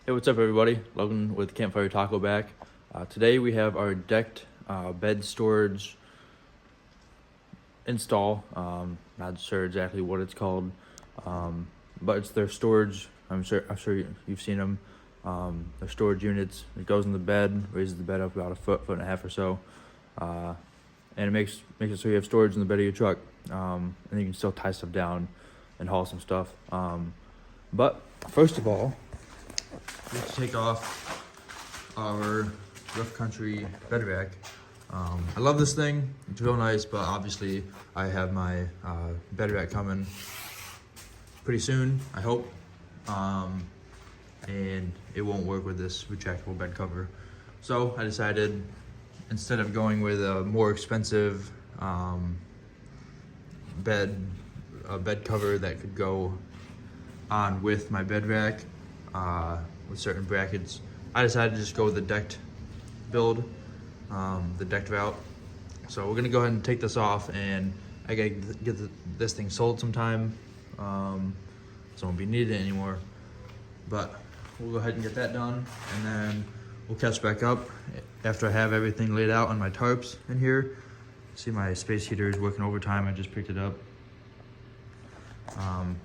Hey, what's up everybody? Logan with Campfire Taco back. Today we have our decked bed storage install. Not sure exactly what it's called, but it's their storage. I'm sure you've seen them. Their storage units. It goes in the bed, raises the bed up about a foot and a half or so, and it makes it so you have storage in the bed of your truck, and you can still tie stuff down and haul some stuff. But first of all, let's take off our rough country bed rack. I love this thing. It's real nice, but obviously I have my bed rack coming pretty soon, I hope. And it won't work with this retractable bed cover. So I decided, instead of going with a more expensive bed cover that could go on with my bed rack, with certain brackets, I decided to just go with the decked build, the decked route. So we're gonna go ahead and take this off, and I gotta get this thing sold sometime, so it won't be needed anymore. But we'll go ahead and get that done, and then we'll catch back up after I have everything laid out on my tarps in here. See, my space heater is working overtime. I just picked it up.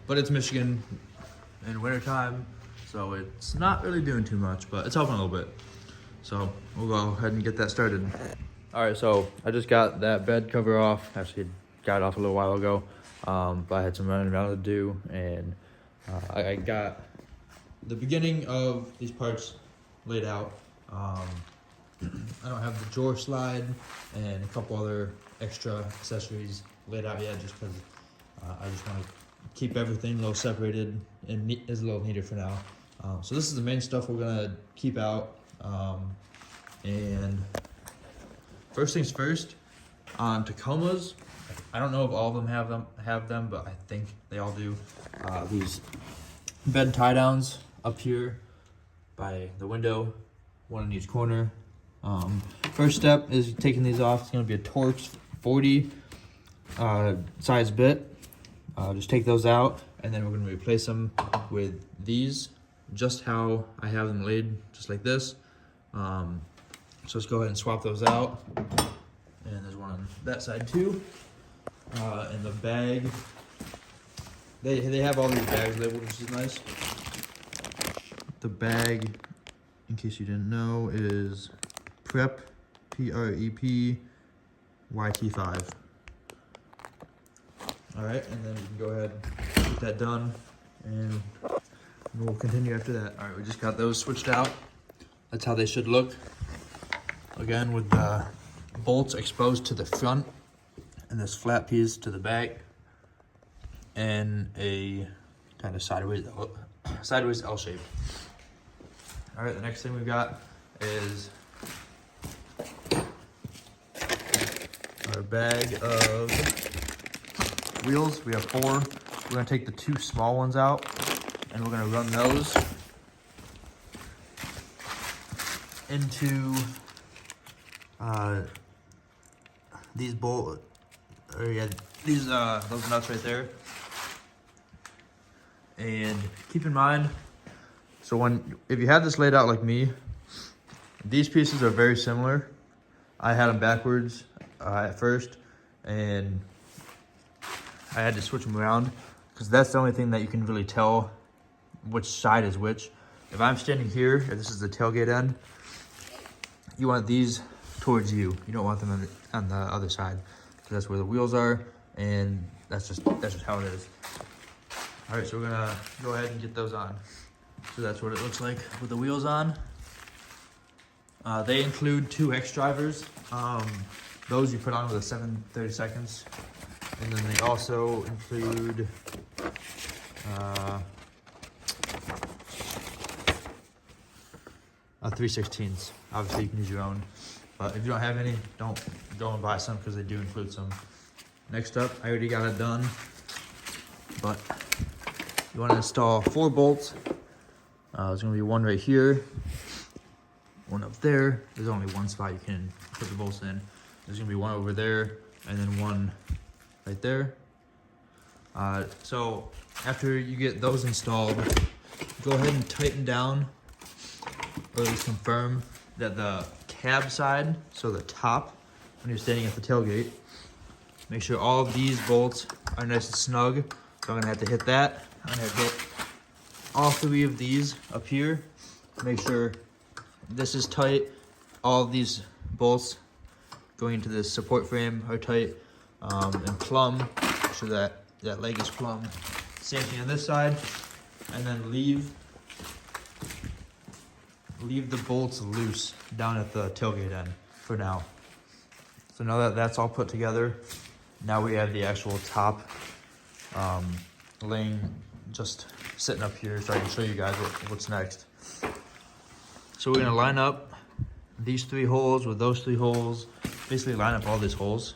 But it's Michigan in wintertime, so it's not really doing too much, but it's helping a little bit. So we'll go ahead and get that started. All right, so I just got that bed cover off. Actually, got it off a little while ago, but I had some running around to do, and I got the beginning of these parts laid out. I don't have the drawer slide and a couple other extra accessories laid out yet, just because I just want to keep everything a little separated and is a little neater for now. So this is the main stuff we're gonna keep out. And first things first, on Tacomas, I don't know if all of them have them, but I think they all do. These bed tie downs up here by the window, one in each corner. First step is taking these off. It's gonna be a Torx 40 size bit. Just take those out, and then we're gonna replace them with these, just how I have them laid, just like this. So let's go ahead and swap those out. And there's one on that side too. And the bag, they have all these bags labeled, which is nice. The bag, in case you didn't know, is PREP, PREP, YT5. All right, and then we can go ahead and get that done, and we'll continue after that. All right, we just got those switched out. That's how they should look. Again, with the bolts exposed to the front and this flat piece to the back, and a kind of sideways L shape. All right, the next thing we've got is our bag of wheels. We have 4. We're gonna take the 2 small ones out, and we're gonna run those into these those nuts right there. And keep in mind, so if you have this laid out like me, these pieces are very similar. I had them backwards at first, and I had to switch them around, because that's the only thing that you can really tell which side is which. If I'm standing here, if this is the tailgate end, you want these towards you. You don't want them on the other side, because that's where the wheels are, and that's just how it is. All right, so we're gonna go ahead and get those on. So that's what it looks like with the wheels on. They include 2 X drivers. Those you put on with a 7/32, and then they also include a 3/16. Obviously, you can use your own, but if you don't have any, don't go and buy some, because they do include some. Next up, I already got it done, but you want to install 4 bolts. There's going to be one right here, one up there. There's only one spot you can put the bolts in. There's going to be one over there, and then one right there. So after you get those installed, go ahead and tighten down or at least confirm that the cab side, so the top, when you're standing at the tailgate, make sure all of these bolts are nice and snug. So I'm gonna have to hit that. I'm gonna hit all 3 of these up here. Make sure this is tight. All of these bolts going into this support frame are tight, and plumb, so that leg is plumb. Same thing on this side, and then leave the bolts loose down at the tailgate end for now. So now that that's all put together, now we have the actual top laying, just sitting up here, so I can show you guys what's next. So we're gonna line up these 3 holes with those 3 holes, basically line up all these holes,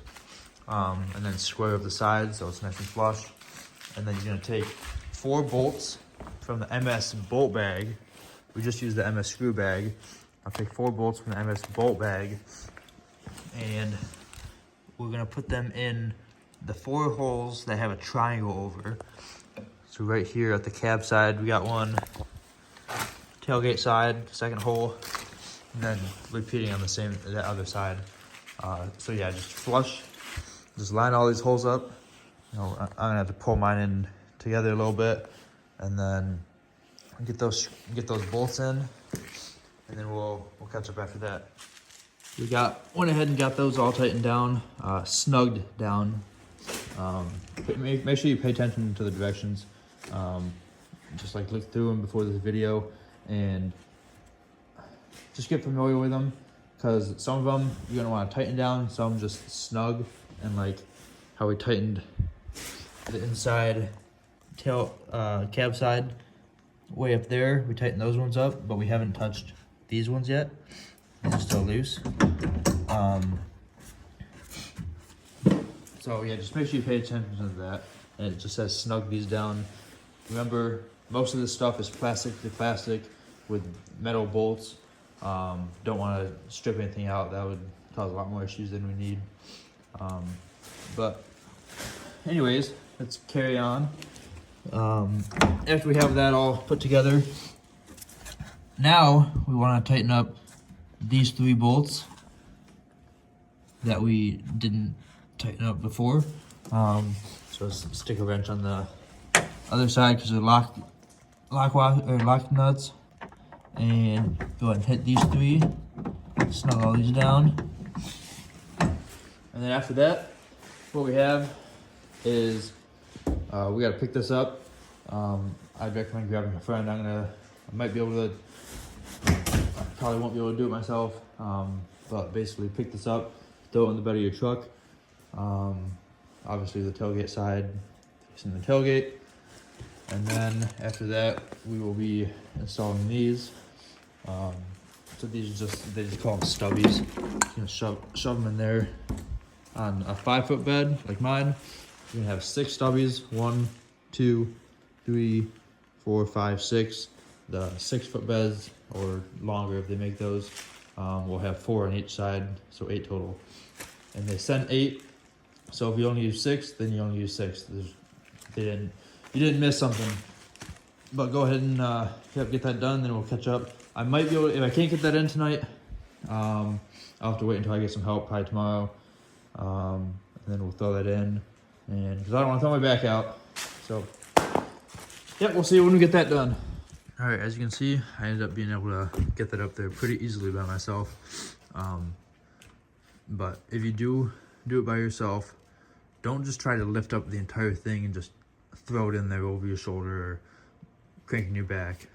and then square up the sides so it's nice and flush. And then you're gonna take 4 bolts from the MS bolt bag. We just use the MS screw bag. I'll take 4 bolts from the MS bolt bag, and we're gonna put them in the 4 holes that have a triangle over. So right here at the cab side, we got one, tailgate side, 2nd hole, and then repeating on the other side. So yeah, just flush, just line all these holes up. You know, I'm gonna have to pull mine in together a little bit, and then get those bolts in, and then we'll catch up after that. We went ahead and got those all tightened down, snugged down. Make sure you pay attention to the directions. Just like look through them before this video, and just get familiar with them, because some of them you're gonna want to tighten down, some just snug, and like how we tightened the inside cab side way up there, we tightened those ones up, but we haven't touched these ones yet. They're still loose. So yeah, just make sure you pay attention to that. And it just says snug these down. Remember, most of this stuff is plastic to plastic with metal bolts. Don't want to strip anything out. That would cause a lot more issues than we need. But anyways, let's carry on. After we have that all put together, now we want to tighten up these 3 bolts that we didn't tighten up before. So stick a wrench on the other side because they're lock nuts, and go ahead and hit these 3, snug all these down. And then after that, what we have is we got to pick this up. I'd recommend grabbing a friend. I might be able to, I probably won't be able to do it myself, but basically pick this up, throw it in the bed of your truck. Obviously the tailgate side, facing the tailgate. And then after that, we will be installing these. So these are they just call them stubbies. You know, shove them in there on a 5-foot bed like mine. You're gonna have 6 stubbies, 1, 2, 3, 4, 5, 6. The 6-foot beds, or longer if they make those, will have 4 on each side, so 8 total. And they sent 8, so if you only use 6, then you only use 6. You didn't miss something. But go ahead and get that done, then we'll catch up. I might be able to, if I can't get that in tonight, I'll have to wait until I get some help, probably tomorrow. And then we'll throw that in, and because I don't want to throw my back out. So yeah, we'll see when we get that done. All right, as you can see, I ended up being able to get that up there pretty easily by myself. But if you do it by yourself, don't just try to lift up the entire thing and just throw it in there over your shoulder or cranking your back.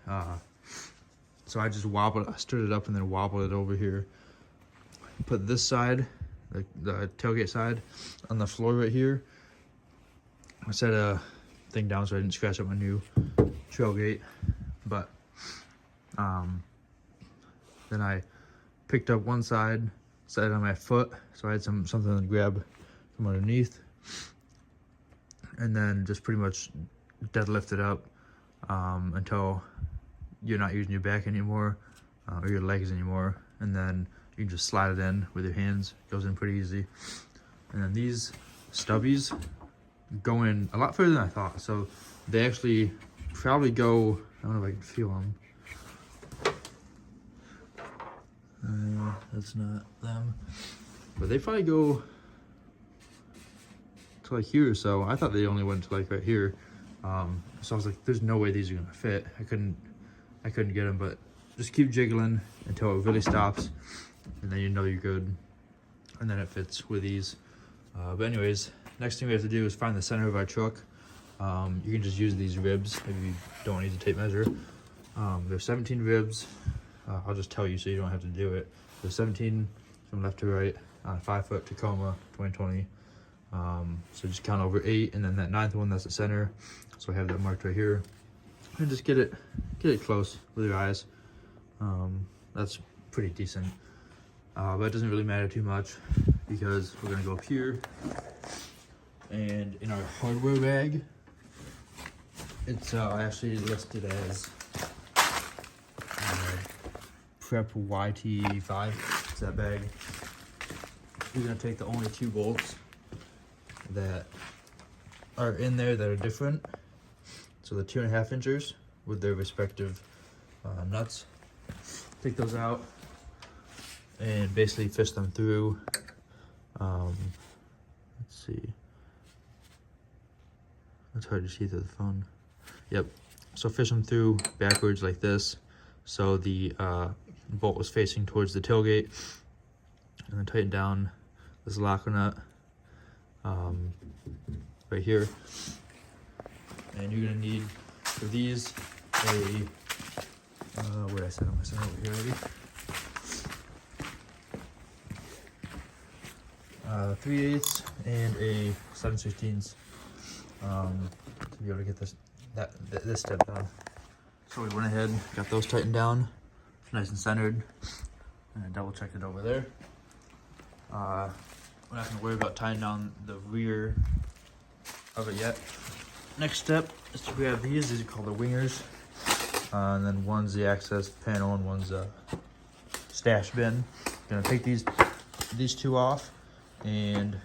So I just I stirred it up and then wobbled it over here. Put this side, the tailgate side, on the floor right here. I set a thing down so I didn't scratch up my new tailgate. But then I picked up one side, set it on my foot, so I had something to grab from underneath, and then just pretty much deadlift it up until you're not using your back anymore or your legs anymore, and then you can just slide it in with your hands. It goes in pretty easy. And then these stubbies go in a lot further than I thought, so they actually probably go, I don't know if I can feel them. That's not them. But they probably go to like here or so. I thought they only went to like right here. So I was like, there's no way these are gonna fit. I couldn't get them, but just keep jiggling until it really stops, and then you know you're good. And then it fits with these. But anyways, next thing we have to do is find the center of our truck. You can just use these ribs if you don't need the tape measure. There's 17 ribs. I'll just tell you so you don't have to do it. There's 17 from left to right on a 5-foot Tacoma 2020. So just count over 8, and then that 9th one, that's the center. So I have that marked right here. And just get it close with your eyes. That's pretty decent. But it doesn't really matter too much because we're gonna go up here, and in our hardware bag, it's actually listed as Prep YT5. It's that bag. We're gonna take the only 2 bolts that are in there that are different. So the 2.5 inchers with their respective nuts. Take those out and basically fish them through. Let's see. It's hard to see through the phone. Yep. So fish them through backwards like this. So the bolt was facing towards the tailgate, and then tighten down this locker nut right here. And you're gonna need for these what did I set on my center over here already? 3/8 and a 7/16 to be able to get this step done. So we went ahead, got those tightened down, nice and centered, and I double checked it over there. We're not gonna worry about tying down the rear of it yet. Next step is to grab these. These are called the wingers. And then one's the access panel and one's a stash bin. Gonna take these 2 off, and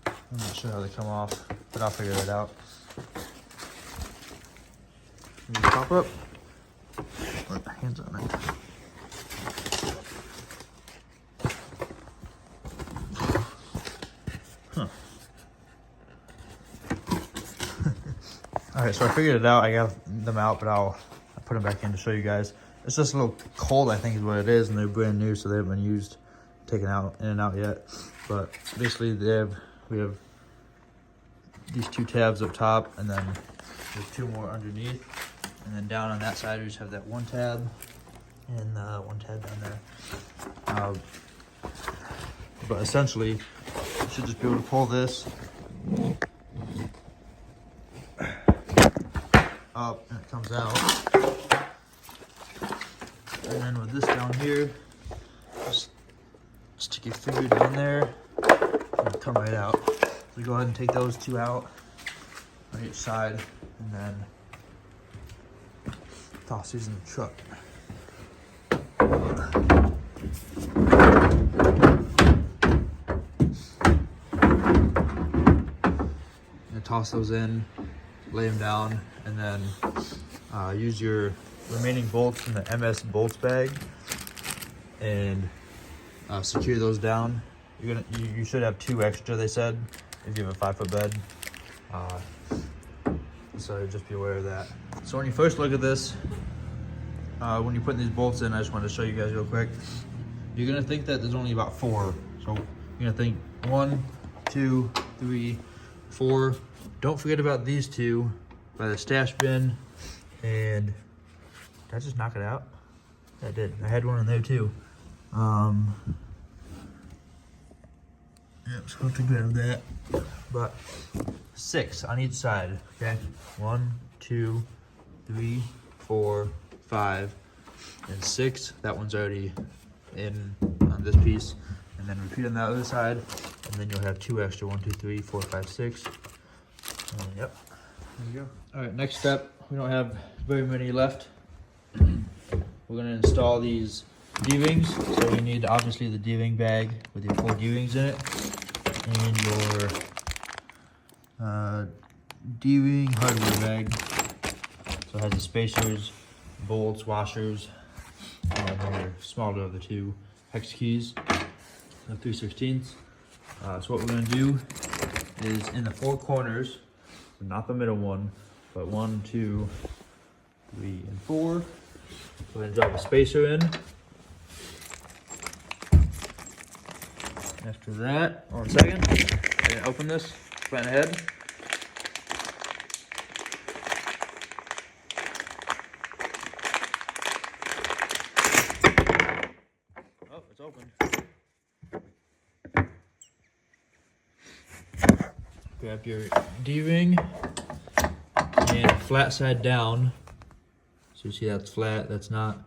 I'm not sure how they come off, but I'll figure that out. These pop up. Put my hands on it. Alright, so I figured it out. I got them out, but I'll put them back in to show you guys. It's just a little cold, I think is what it is, and they're brand new, so they haven't been used, taken out, in and out yet. But basically, we have these 2 tabs up top, and then there's 2 more underneath. And then down on that side, we just have that 1 tab, and 1 tab down there. But essentially, you should just be able to pull this up, and it comes out. And then with this down here, just stick your finger down there, and it'll come right out. So go ahead and take those 2 out on each side, and then toss these in the truck. And toss those in, lay them down, and then use your remaining bolts from the MS bolts bag and secure those down. You should have 2 extra, they said, if you have a 5-foot bed. So just be aware of that. So when you first look at this, when you're putting these bolts in, I just wanted to show you guys real quick. You're gonna think that there's only about 4. So you're gonna think 1, 2, 3, 4. Don't forget about these 2 by the stash bin. And did I just knock it out? I did. I had one in there too. Yep, supposed to grab that. But 6 on each side. Okay, 1, 2, 3, 4, 5, and 6. That one's already in on this piece. And then repeat on the other side, and then you'll have 2 extra. 1, 2, 3, 4, 5, 6. And yep, there you go. All right, next step. We don't have very many left. We're gonna install these D-rings. So you need obviously the D-ring bag with your 4 D-rings in it, and your D-ring hardware bag. So it has the spacers, bolts, washers, and your smaller of the 2, hex keys, the 3/16. So what we're gonna do is in the 4 corners, so not the middle one, but 1, 2, 3, and 4. Go ahead and drop a spacer in. After that, 1 second, I'm gonna open this, plan ahead. Oh, it's open. Grab your D-ring and flat side down. So you see that's flat, that's not.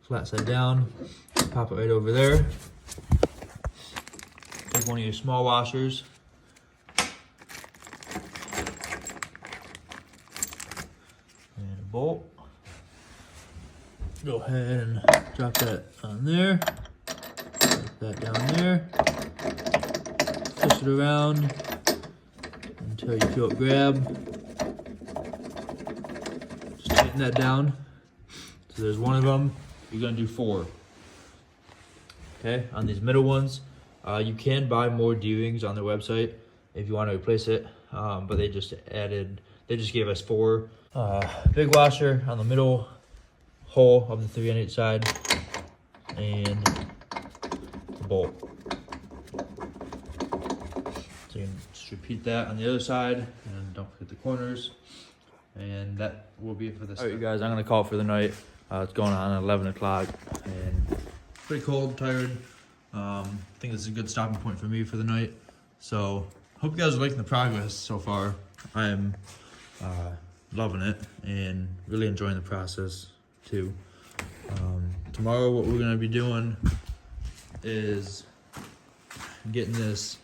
Flat side down, pop it right over there. Take one of your small washers. And a bolt. Go ahead and drop that on there. Drop that down there. Twist it around until you feel it grab. Just tighten that down. So there's one of them. You're gonna do 4. Okay, on these middle ones, you can buy more D-rings on their website if you want to replace it, but they just gave us 4. Big washer on the middle hole of the 3 on each side, and the bolt. So you can just repeat that on the other side, and don't forget the corners. And that will be it for this. All right, you guys, I'm gonna call it for the night. It's going on at 11 o'clock, and pretty cold, tired. I think this is a good stopping point for me for the night. So, hope you guys are liking the progress so far. I am loving it and really enjoying the process too. Tomorrow, what we're gonna be doing is getting this,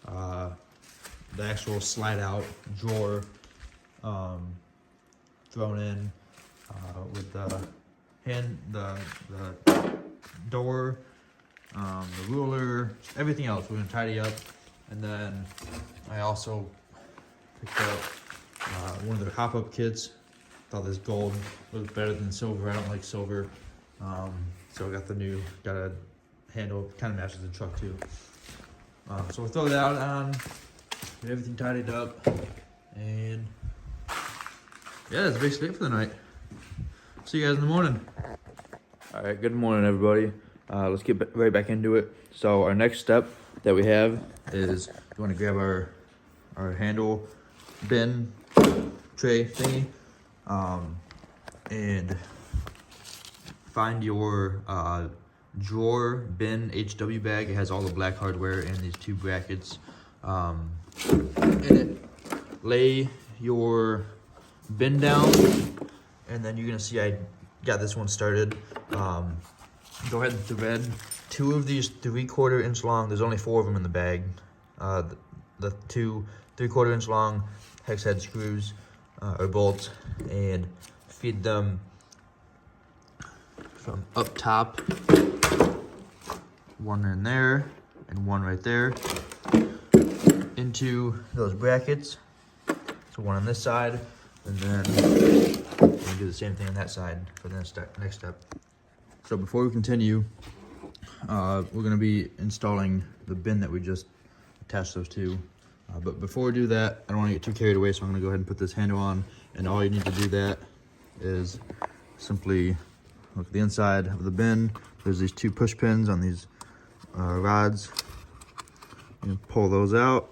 the actual slide out drawer thrown in with the door, the ruler, everything else. We're gonna tidy up, and then I also picked up one of their hop-up kits. Thought this gold was better than silver. I don't like silver, so I got a handle, kind of matches the truck too. So we'll throw that on, get everything tidied up, and yeah, that's basically it for the night. See you guys in the morning. All right, good morning, everybody. Let's get right back into it. So our next step that we have is we want to grab our handle bin tray thingy, and find your drawer bin HW bag. It has all the black hardware and these 2 brackets in it. Lay your bin down, and then you're gonna see I got this one started. Go ahead and thread 2 of these 3/4 inch long. There's only 4 of them in the bag. The 2 3/4 inch long hex head screws or bolts, and feed them from up top. 1 in there and 1 right there into those brackets. So 1 on this side, and then we're gonna do the same thing on that side for the next step. So before we continue, we're gonna be installing the bin that we just attached those to. But before we do that, I don't wanna get too carried away, so I'm gonna go ahead and put this handle on. And all you need to do that is simply look at the inside of the bin. There's these 2 push pins on these rods. You can pull those out.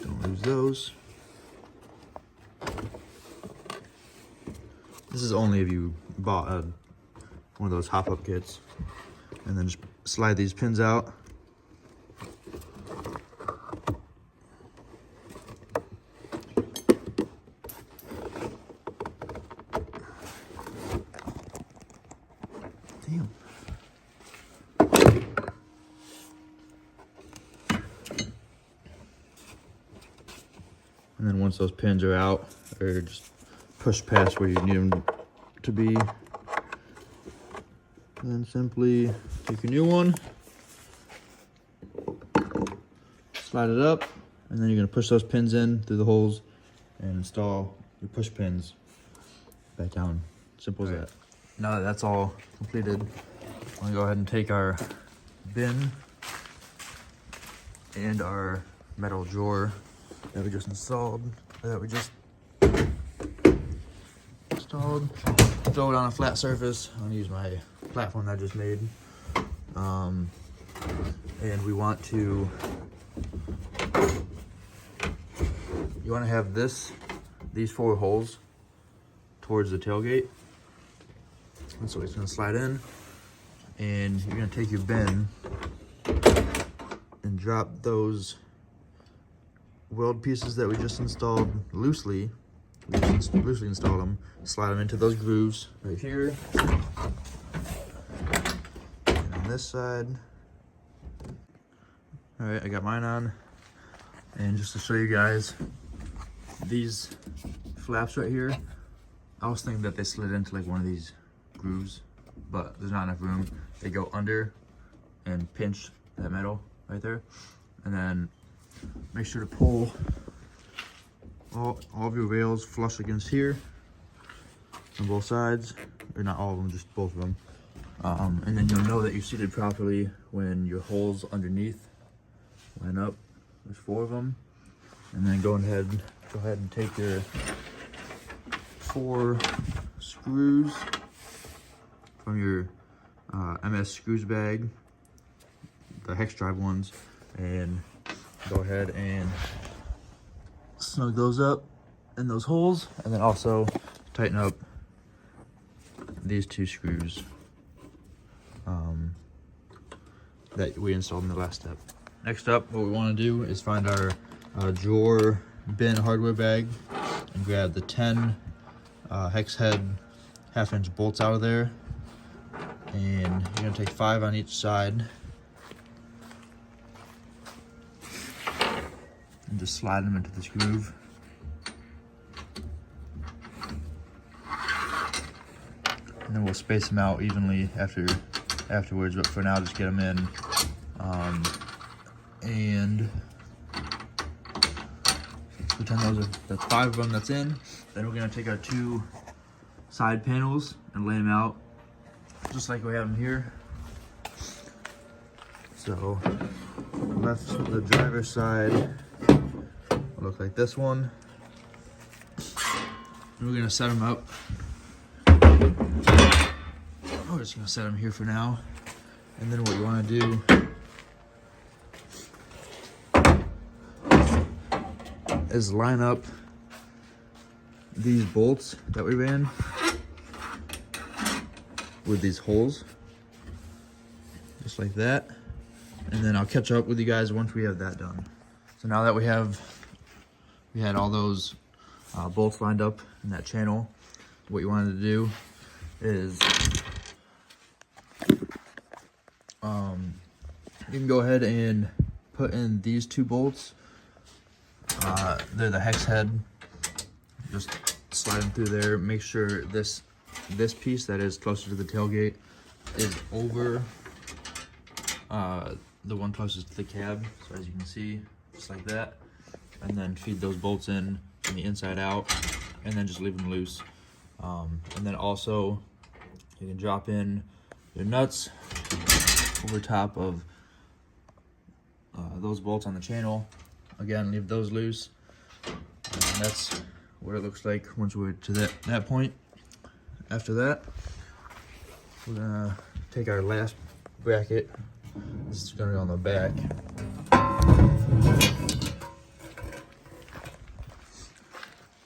Don't lose those. This is only if you bought one of those hop-up kits. And then just slide these pins out. Damn. And then once those pins are out, or just push past where you need them to be, and then simply take your new one, slide it up, and then you're going to push those pins in through the holes and install your push pins back down. Simple as that. now that that's all completed, I'm gonna go ahead and take our bin and our metal drawer that we just installed, throw it on a flat surface. I'm gonna use my platform that I just made. And we want to, you want to have these 4 holes towards the tailgate. And so it's gonna slide in, and you're gonna take your bin and drop those weld pieces that we just installed loosely. We just loosely installed them, slide them into those grooves right here. And on this side. All right, I got mine on. And just to show you guys, these flaps right here, I was thinking that they slid into like one of these grooves, but there's not enough room. They go under and pinch that metal right there. And then make sure to pull all of your rails flush against here on both sides, or not all of them, just both of them. And then you'll know that you're seated properly when your holes underneath line up. There's 4 of them. And then go ahead and take your 4 screws from your MS screws bag, the hex drive ones, and go ahead and snug those up in those holes, and then also tighten up these 2 screws that we installed in the last step. Next up, what we want to do is find our drawer bin hardware bag and grab the 10 hex head 1/2-inch bolts out of there, and you're going to take 5 on each side and just slide them into this groove. And then we'll space them out evenly afterwards, but for now just get them in. And pretend that's 5 of them that's in. Then we're gonna take our 2 side panels and lay them out just like we have them here. So the driver's side will look like this one. And we're gonna set them up. We're just gonna set them here for now. And then what you wanna do is line up these bolts that we ran with these holes, just like that. And then I'll catch up with you guys once we have that done. So now that we had all those bolts lined up in that channel, what you wanted to do is you can go ahead and put in these 2 bolts. They're the hex head. Just slide them through there. Make sure this piece that is closer to the tailgate is over the one closest to the cab. So as you can see, just like that. And then feed those bolts in from the inside out, and then just leave them loose. And then also you can drop in your nuts over top of those bolts on the channel. Again, leave those loose. And that's what it looks like once we're to that point. After that, we're gonna take our last bracket. This is gonna be on the back.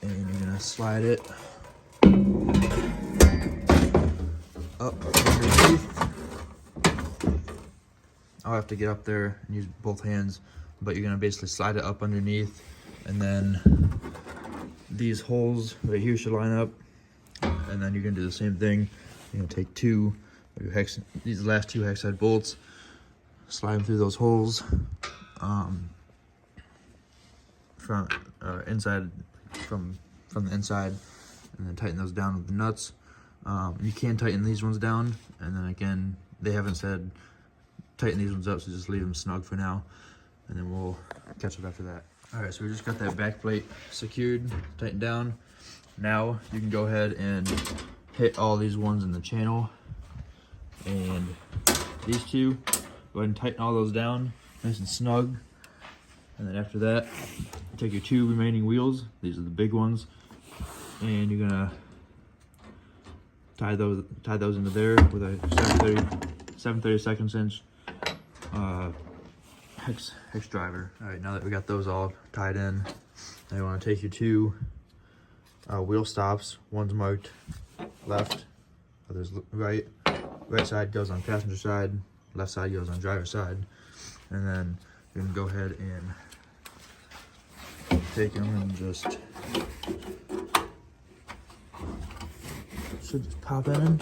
And you're gonna slide it up underneath. I'll have to get up there and use both hands, but you're gonna basically slide it up underneath, and then these holes right here should line up, and then you're gonna do the same thing. You're gonna take 2 of your these last 2 hex head bolts, slide them through those holes, from the inside, and then tighten those down with the nuts. You can tighten these ones down, and then again, they haven't said tighten these ones up, so just leave them snug for now, and then we'll catch up after that. All right, so we just got that back plate secured, tightened down. Now you can go ahead and hit all these ones in the channel, and these two, go ahead and tighten all those down nice and snug. And then after that, take your 2 remaining wheels, these are the big ones, and you're gonna tie those into there with a 7/32 inch hex driver. All right, now that we got those all tied in, now you want to take your 2 wheel stops. One's marked left, other's right. Right side goes on passenger side, left side goes on driver's side. And then you're gonna go ahead and take them and just should just pop in.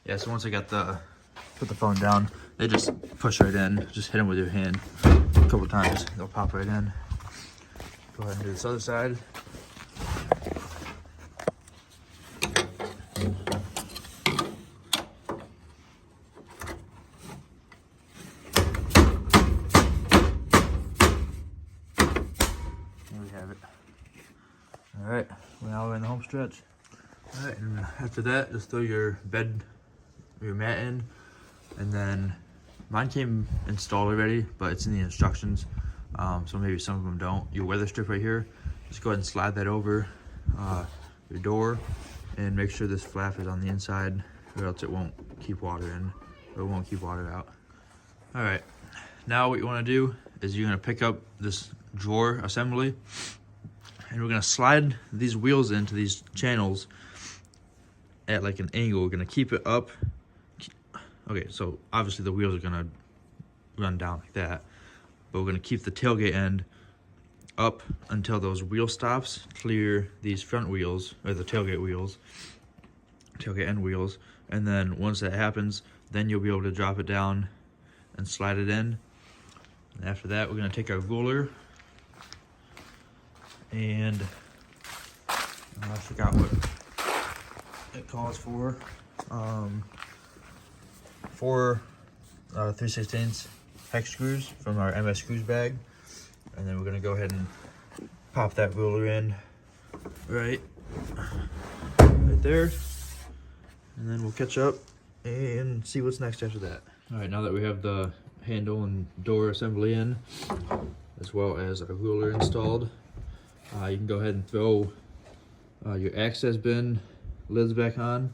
Yeah, so once I got put the phone down, they just push right in. Just hit them with your hand a couple times, they'll pop right in. Go ahead and do this other side. All right, now we're in the home stretch. All right, and after that, just throw your mat in, and then mine came installed already, but it's in the instructions, so maybe some of them don't. Your weather strip right here, just go ahead and slide that over your door, and make sure this flap is on the inside, or else it won't keep water in, or it won't keep water out. All right, now what you want to do is you're going to pick up this drawer assembly, and we're gonna slide these wheels into these channels at like an angle. We're gonna keep it up. Okay, so obviously the wheels are gonna run down like that, but we're gonna keep the tailgate end up until those wheel stops clear these front wheels, or the tailgate end wheels. And then once that happens, then you'll be able to drop it down and slide it in. And after that, we're gonna take our ruler, and I forgot what it calls for. 4 3/16 hex screws from our MS screws bag, and then we're gonna go ahead and pop that ruler in right there, and then we'll catch up and see what's next after that. All right, now that we have the handle and door assembly in, as well as our ruler installed, you can go ahead and throw your access bin lids back on,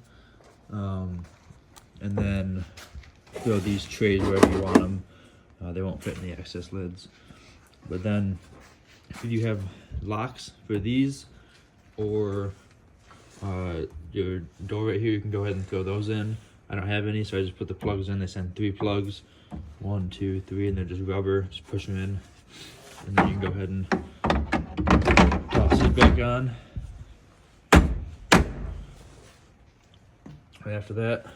and then throw these trays wherever you want them. They won't fit in the access lids. But then if you have locks for these, or your door right here, you can go ahead and throw those in. I don't have any, so I just put the plugs in. They send 3 plugs, 1, 2, 3, and they're just rubber. Just push them in, and then you can go ahead and toss it back on. Right after that,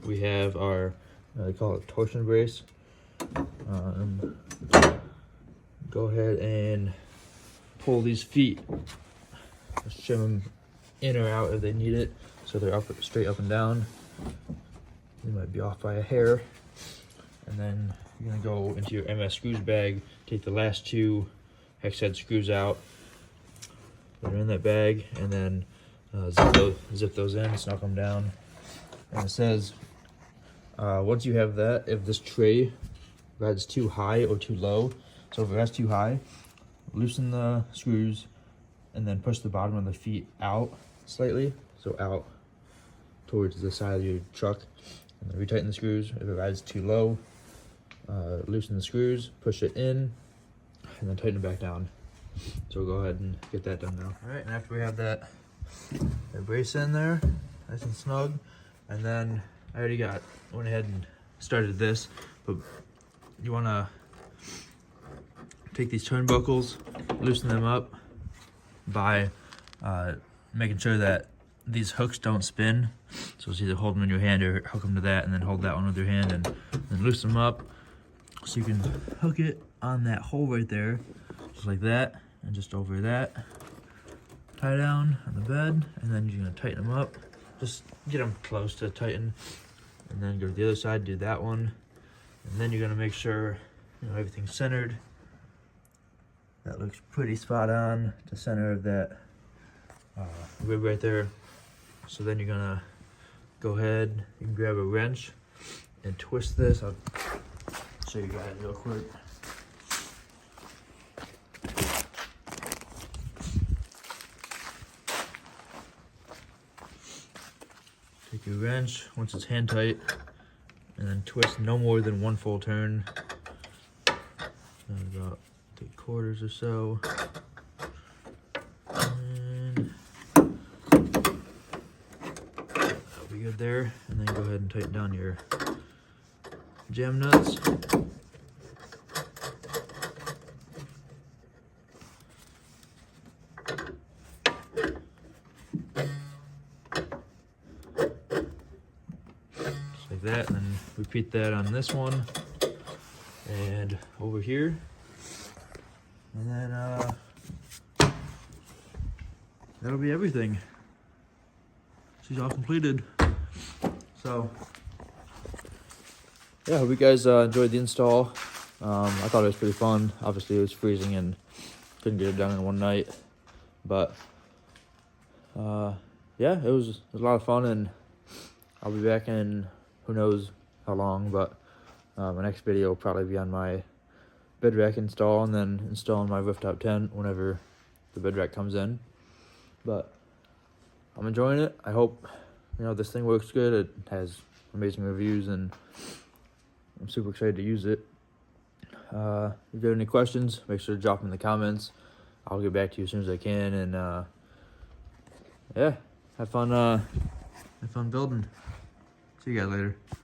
we have our, they call it torsion brace. Go ahead and pull these feet. Just trim them in or out if they need it, so they're straight up and down. They might be off by a hair. And then you're gonna go into your MS screws bag, take the last 2 hex head screws out that are in that bag, and then zip those in, snug them down. And it says, once you have that, if this tray rides too high or too low, so if it rides too high, loosen the screws and then push the bottom of the feet out slightly, so out towards the side of your truck, and then retighten the screws. If it rides too low, loosen the screws, push it in, and then tighten it back down. So we'll go ahead and get that done now. All right, and after we have that brace in there, nice and snug, and then I already went ahead and started this, but you want to take these turnbuckles, loosen them up by making sure that these hooks don't spin. So it's either hold them in your hand or hook them to that, and then hold that one with your hand, and then loosen them up so you can hook it on that hole right there, just like that, and just over that. Tie down on the bed, and then you're gonna tighten them up. Just get them close to tighten, and then go to the other side, do that one, and then you're gonna make sure everything's centered. That looks pretty spot on, the center of that rib right there. So then you're gonna go ahead and grab a wrench and twist this. I'll show you guys real quick. Take your wrench once it's hand tight, and then twist no more than 1 full turn. About 3/4 or so. And that'll be good there. And then go ahead and tighten down your jam nuts. Just like that, and then repeat that on this one and over here. And then that'll be everything. She's all completed. So yeah, hope you guys enjoyed the install. I thought it was pretty fun. Obviously it was freezing and couldn't get it done in one night, but yeah, it was a lot of fun, and I'll be back in who knows how long, but my next video will probably be on my bed rack install, and then installing my rooftop tent whenever the bed rack comes in. But I'm enjoying it. I hope this thing works good. It has amazing reviews, and I'm super excited to use it. If you have any questions, make sure to drop them in the comments. I'll get back to you as soon as I can, and yeah, have fun building. See you guys later.